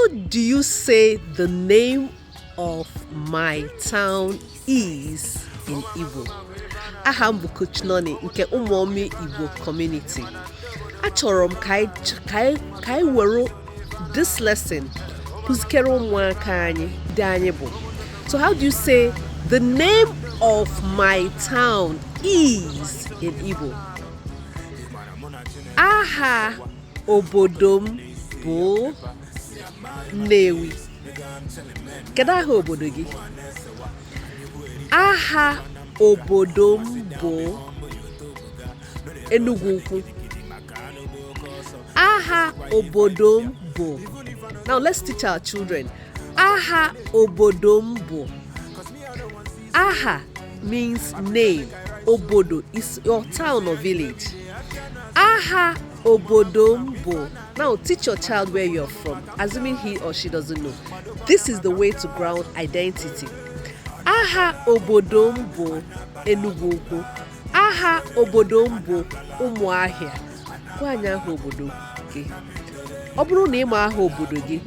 How do you say the name of my town is in Igbo? Aha m bụ Coach Nonny nke Umuoma Igbo community. Achọrọ m ka anyị were this lesson kụzikere ụmụaka anyị ndị anyị bụ. So how do you say the name of my town is in Igbo? Aha obodo m bụ Nnewi. Kedu aha obodo gị? Aha obodo m bụ Enugu Ukwu. Aha obodo m bụ. Now let's teach our children. Aha obodo m bụ. Aha means name. Obodo is your town or village. Aha obodo m bụ. Now teach your child where you're from, assuming he or she doesn't know. This is the way to ground identity. Aha obodo m bụ Enugu Ukwu. Aha obodo m bụ Umuahia. Gwa anyị aha obodo gị. Ọ bụrụ na ị ma aha obodo gị,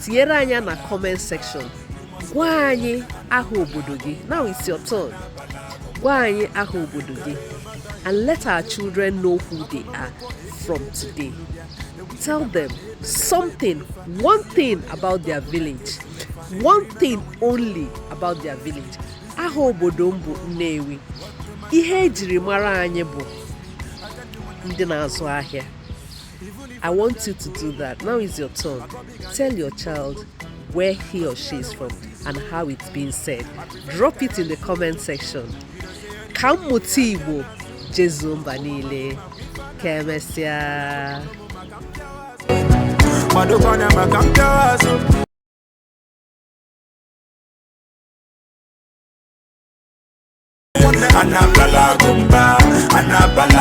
tinyere anyị na comment section. Gwa anyị aha obodo gị. Now it's your turn. Gwa anyị aha obodo gị. And let our children know who they are from today. Tell them something, one thing about their village. One thing only about their village. Aha obodo m bụ Nnewi. Ihe ejiri mara anyị bụ ndị na-azụ ahịa. I want you to do that. Now is your turn. Tell your child where he or she is from and how it's being said. Drop it in the comment section. Ka mmụta Igbo jezuo mba niile. Ka emesịa. Anabala gumba, anabala.